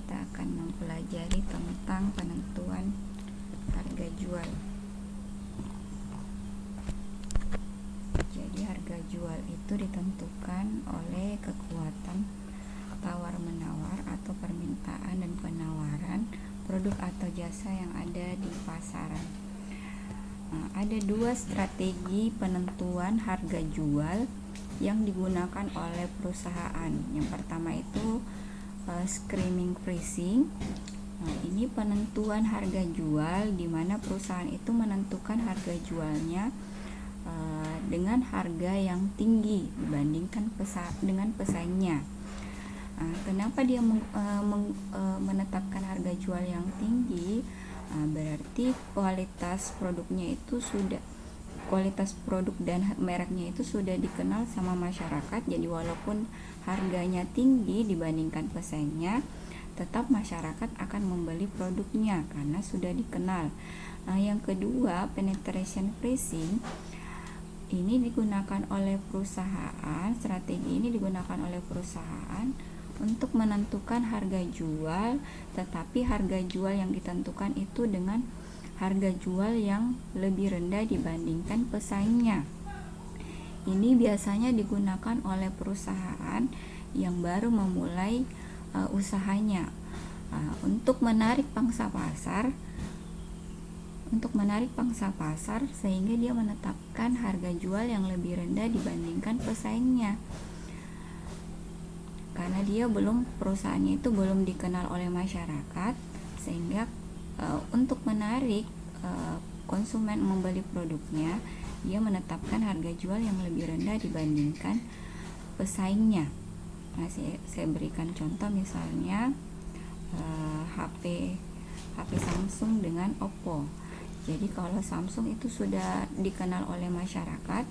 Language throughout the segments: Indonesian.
kita akan mempelajari tentang penentuan harga jual. Jadi harga jual itu ditentukan oleh kekuatan tawar-menawar atau permintaan dan penawaran produk atau jasa yang ada di pasaran. Ada dua strategi penentuan harga jual yang digunakan oleh perusahaan. Yang pertama itu screaming pricing. Ini penentuan harga jual di mana perusahaan itu menentukan harga jualnya dengan harga yang tinggi dibandingkan dengan pesaingnya. Kenapa dia menetapkan harga jual yang tinggi? Berarti kualitas produknya itu kualitas produk dan mereknya itu sudah dikenal sama masyarakat. Jadi walaupun harganya tinggi dibandingkan pesaingnya, tetap masyarakat akan membeli produknya karena sudah dikenal. Yang kedua, penetration pricing. Ini digunakan oleh perusahaan, strategi ini digunakan oleh perusahaan untuk menentukan harga jual, tetapi harga jual yang ditentukan itu dengan harga jual yang lebih rendah dibandingkan pesaingnya. Ini biasanya digunakan oleh perusahaan yang baru memulai usahanya untuk menarik pangsa pasar sehingga dia menetapkan harga jual yang lebih rendah dibandingkan pesaingnya. Karena perusahaannya itu belum dikenal oleh masyarakat, sehingga untuk menarik konsumen membeli produknya, dia menetapkan harga jual yang lebih rendah dibandingkan pesaingnya. Saya berikan contoh misalnya HP Samsung dengan Oppo. Jadi kalau Samsung itu sudah dikenal oleh masyarakat,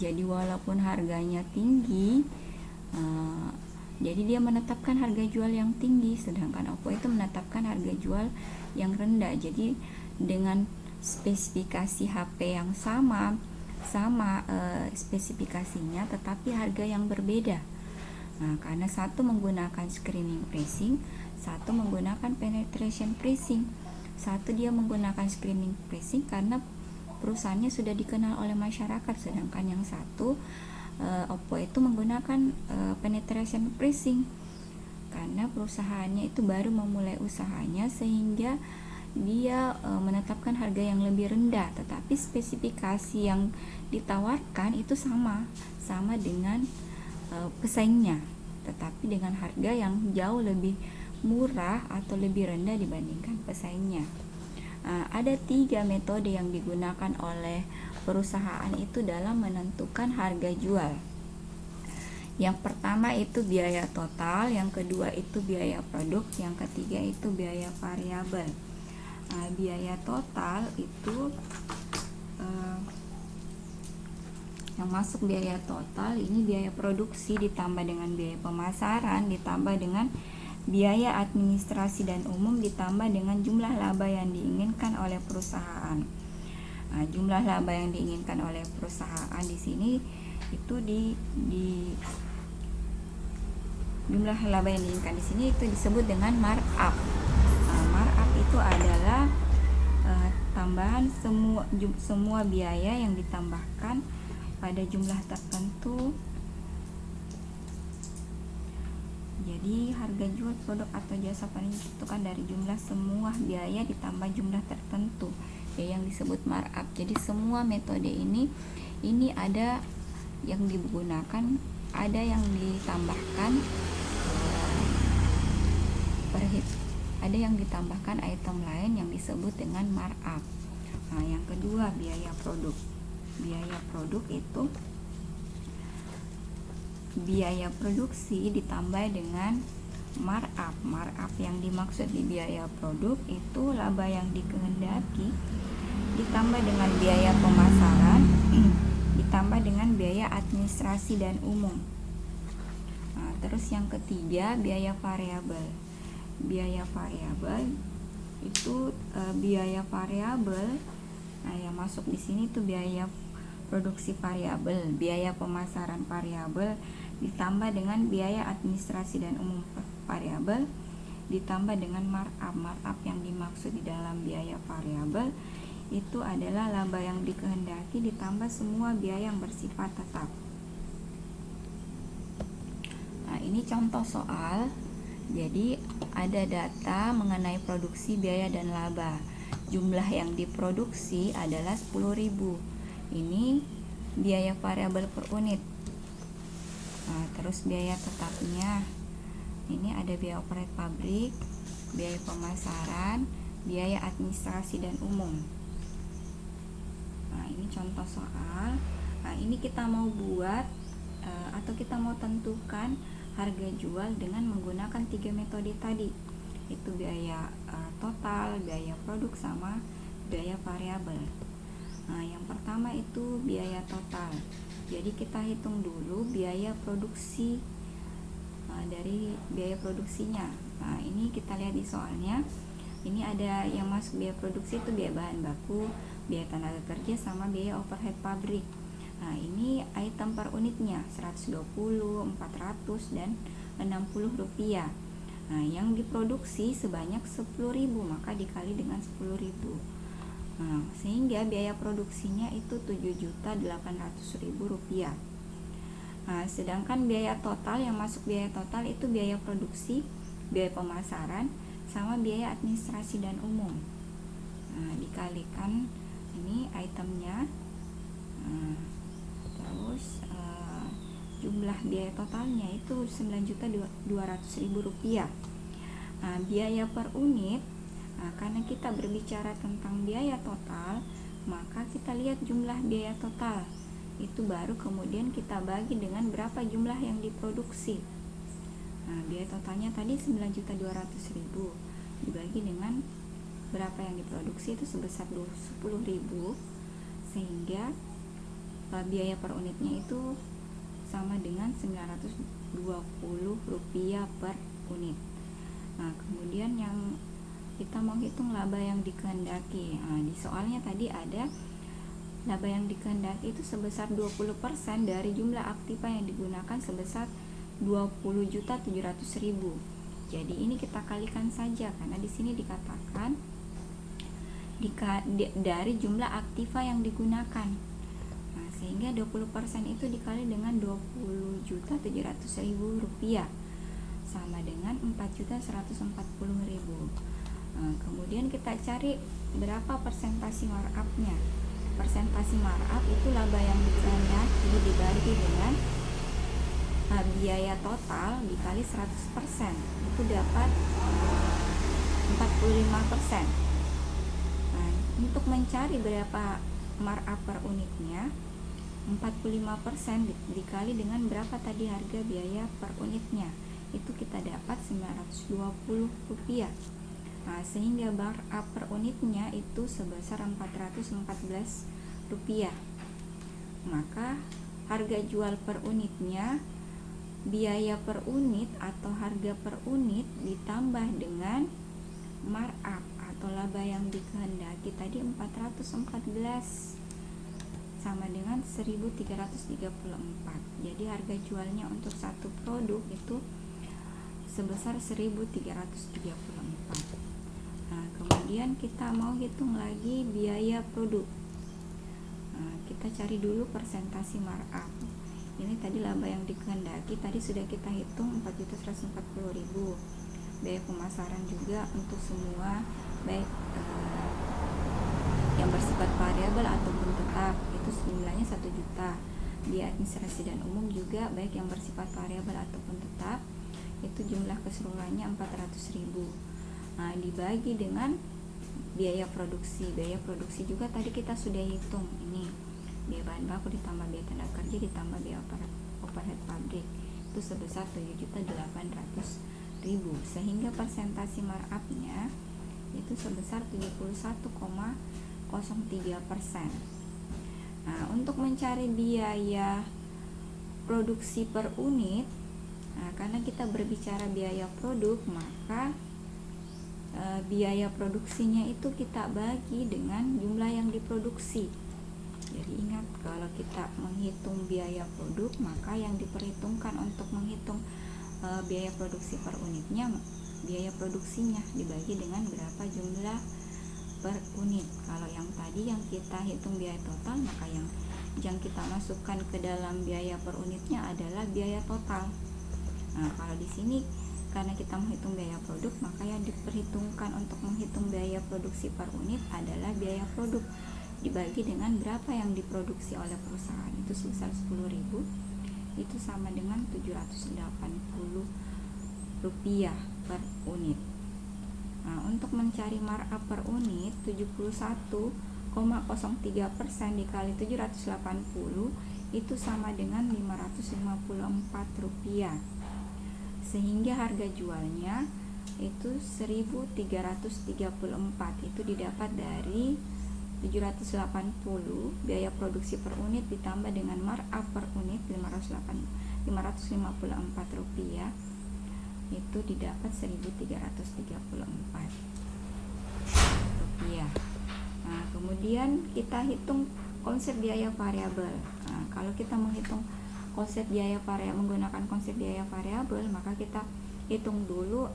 jadi walaupun harganya tinggi, jadi dia menetapkan harga jual yang tinggi, sedangkan Oppo itu menetapkan harga jual yang rendah. Jadi dengan spesifikasi HP yang sama spesifikasinya, tetapi harga yang berbeda. Karena satu menggunakan screening pricing, satu menggunakan penetration pricing. Satu dia menggunakan screening pricing karena perusahaannya sudah dikenal oleh masyarakat, sedangkan yang satu Oppo itu menggunakan penetration pricing karena perusahaannya itu baru memulai usahanya, sehingga dia menetapkan harga yang lebih rendah, tetapi spesifikasi yang ditawarkan itu sama dengan pesaingnya, tetapi dengan harga yang jauh lebih murah atau lebih rendah dibandingkan pesaingnya. Ada 3 metode yang digunakan oleh perusahaan itu dalam menentukan harga jual. Yang pertama itu biaya total, yang kedua itu biaya produk, yang ketiga itu biaya variabel. Biaya total itu yang masuk biaya total ini biaya produksi ditambah dengan biaya pemasaran ditambah dengan biaya administrasi dan umum ditambah dengan jumlah laba yang diinginkan oleh perusahaan. Jumlah laba yang diinginkan oleh perusahaan di sini itu jumlah laba yang diinginkan di sini itu disebut dengan markup. Markup itu adalah tambahan semua biaya yang ditambahkan pada jumlah tertentu. Jadi harga jual produk atau jasa paling ditentukan dari jumlah semua biaya ditambah jumlah tertentu, yang disebut markup. Jadi semua metode ini ada yang digunakan, ada yang ditambahkan ada yang ditambahkan item lain yang disebut dengan markup. Yang kedua, biaya produk. Biaya produk itu biaya produksi ditambah dengan markup. Markup yang dimaksud di biaya produk itu laba yang dikehendaki ditambah dengan biaya pemasaran ditambah dengan biaya administrasi dan umum. Terus yang ketiga, biaya variabel. Biaya variabel itu biaya variabel. Yang masuk di sini itu biaya produksi variabel, biaya pemasaran variabel ditambah dengan biaya administrasi dan umum variabel ditambah dengan markup. Markup yang dimaksud di dalam biaya variabel itu adalah laba yang dikehendaki ditambah semua biaya yang bersifat tetap. Nah, ini contoh soal. Jadi ada data mengenai produksi, biaya, dan laba. Jumlah yang diproduksi adalah 10.000. Ini biaya variabel per unit. Nah, terus biaya tetapnya. Ini ada biaya overhead pabrik, biaya pemasaran, biaya administrasi dan umum. Nah, ini contoh soal. Nah, ini kita mau buat atau kita mau tentukan harga jual dengan menggunakan 3 metode tadi. Itu biaya total, biaya produk, sama biaya variabel. Nah, yang pertama itu biaya total. Jadi kita hitung dulu biaya produksi dari biaya produksinya. Nah, ini kita lihat di soalnya. Ini ada yang masuk biaya produksi itu biaya bahan baku, biaya tenaga kerja, sama biaya overhead pabrik. Nah, ini item per unitnya 120, 400, dan 60 rupiah. Nah, yang diproduksi sebanyak 10.000, maka dikali dengan 10.000. Nah, sehingga biaya produksinya itu 7.800.000 rupiah. Nah, sedangkan biaya total, yang masuk biaya total itu biaya produksi, biaya pemasaran, sama biaya administrasi dan umum. Nah, dikalikan ini itemnya. Nah, terus jumlah biaya totalnya itu 9.200.000 rupiah. Nah, biaya per unit, karena kita berbicara tentang biaya total, maka kita lihat jumlah biaya total itu baru kemudian kita bagi dengan berapa jumlah yang diproduksi. Nah, biaya totalnya tadi 9.200.000 dibagi dengan berapa yang diproduksi itu sebesar 10.000, sehingga biaya per unitnya itu sama dengan 920 rupiah per unit. Nah, kemudian yang kita mau hitung laba yang dikehendaki. Nah, di soalnya tadi ada laba yang dikehendaki itu sebesar 20% dari jumlah aktiva yang digunakan sebesar 20.700.000. Jadi ini kita kalikan saja karena di sini dikatakan dari jumlah aktiva yang digunakan. Nah, sehingga 20% itu dikali dengan 20.700.000 rupiah sama dengan 4.140.000. Nah, kemudian kita cari berapa persentase markup-nya. Persentase markup itu laba yang dikehendaki dibagi dengan biaya total dikali 100%, itu dapat 45%. Nah, untuk mencari berapa markup per unitnya, 45% dikali dengan berapa tadi harga biaya per unitnya, itu kita dapat 920 rupiah. Nah, sehingga markup per unitnya itu sebesar 414 rupiah. Maka harga jual per unitnya, biaya per unit atau harga per unit ditambah dengan markup atau laba yang dikehendaki tadi 414 sama dengan 1.334. Jadi harga jualnya untuk satu produk itu sebesar 1.334. Nah, kemudian kita mau hitung lagi biaya produk. Nah, kita cari dulu persentase markup. Ini tadi laba yang dikehendaki tadi sudah kita hitung 4.140.000. Biaya pemasaran juga untuk semua baik yang bersifat variabel ataupun tetap itu jumlahnya 1 juta. Biaya administrasi dan umum juga baik yang bersifat variabel ataupun tetap itu jumlah keseluruhannya 400.000. Nah, dibagi dengan biaya produksi. Biaya produksi juga tadi kita sudah hitung. Ini biaya bahan baku ditambah biaya tenaga kerja ditambah biaya overhead pabrik itu sebesar 7.800.000, sehingga persentase markup-nya itu sebesar 71,03%. Nah, untuk mencari biaya produksi per unit, nah, karena kita berbicara biaya produk, maka biaya produksinya itu kita bagi dengan jumlah yang diproduksi. Jadi ingat, kalau kita menghitung biaya produk, maka yang diperhitungkan untuk menghitung biaya produksi per unitnya biaya produksinya dibagi dengan berapa jumlah per unit. Kalau yang tadi yang kita hitung biaya total, maka yang kita masukkan ke dalam biaya per unitnya adalah biaya total. Nah, kalau di sini karena kita menghitung biaya produk, maka yang diperhitungkan untuk menghitung biaya produksi per unit adalah biaya produk dibagi dengan berapa yang diproduksi oleh perusahaan. Itu sebesar 10.000, itu sama dengan 780 rupiah per unit. Nah, untuk mencari markup per unit 71,03% dikali 780 itu sama dengan 554 rupiah. Sehingga harga jualnya itu 1.334, itu didapat dari 780 biaya produksi per unit ditambah dengan markup per unit 554 rupiah, itu didapat 1.334 rupiah. Nah, kemudian kita hitung konsep biaya variabel. Nah, kalau kita menghitung konsep biaya variabel menggunakan konsep biaya variabel, maka kita hitung dulu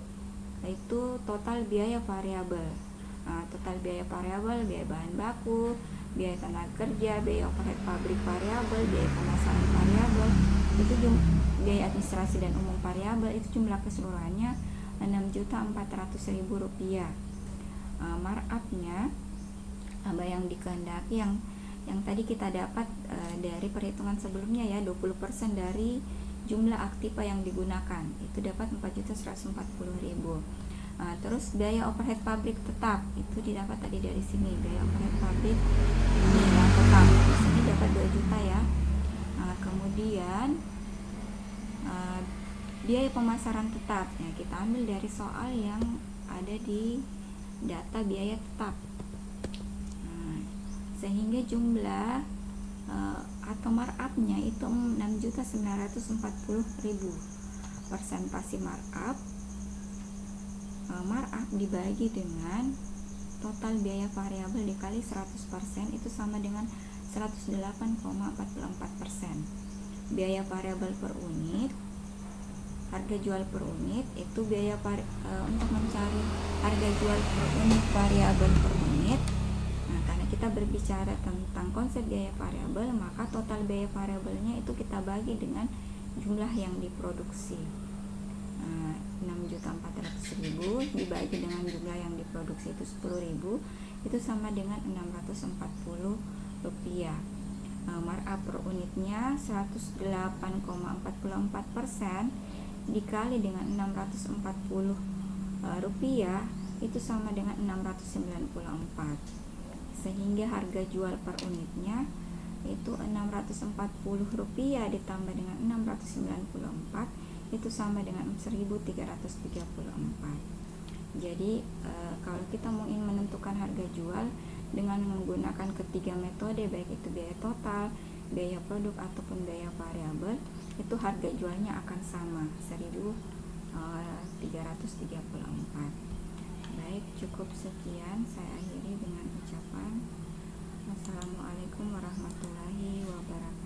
itu total biaya variabel. Nah, total biaya variabel, biaya bahan baku, biaya tenaga kerja, biaya overhead pabrik variabel, biaya pemasaran variabel, itu biaya administrasi dan umum variabel, itu jumlah keseluruhannya 6.400.000 rupiah. Markupnya yang dikehendaki yang tadi kita dapat dari perhitungan sebelumnya ya, 20% dari jumlah aktiva yang digunakan, itu dapat 4.140.000. Terus biaya overhead pabrik tetap itu didapat tadi dari sini, biaya overhead pabrik ini yang tetap di sini dapat 2 juta ya. Kemudian biaya pemasaran tetap ya, kita ambil dari soal yang ada di data biaya tetap. Sehingga jumlah atau markupnya itu 6.940.000. Persentase markup dibagi dengan total biaya variabel dikali 100%, itu sama dengan 108,44%. Biaya variabel per unit, harga jual per unit, itu biaya untuk mencari harga jual per unit variabel per unit. Nah, karena kita berbicara tentang konsep biaya variabel, maka total biaya variabelnya itu kita bagi dengan jumlah yang diproduksi. 6.400.000 dibagi dengan jumlah yang diproduksi itu 10.000, itu sama dengan 640 rupiah. Markup per unitnya 108,44% dikali dengan 640 rupiah, itu sama dengan 694. Sehingga harga jual per unitnya itu 640 rupiah ditambah dengan 694, itu sama dengan 1.334. Jadi kalau kita mau ingin menentukan harga jual dengan menggunakan ketiga metode, baik itu biaya total, biaya produk ataupun biaya variabel, itu harga jualnya akan sama 1.334. Baik, cukup sekian, saya akhiri dengan ucapan Assalamualaikum warahmatullahi wabarakatuh.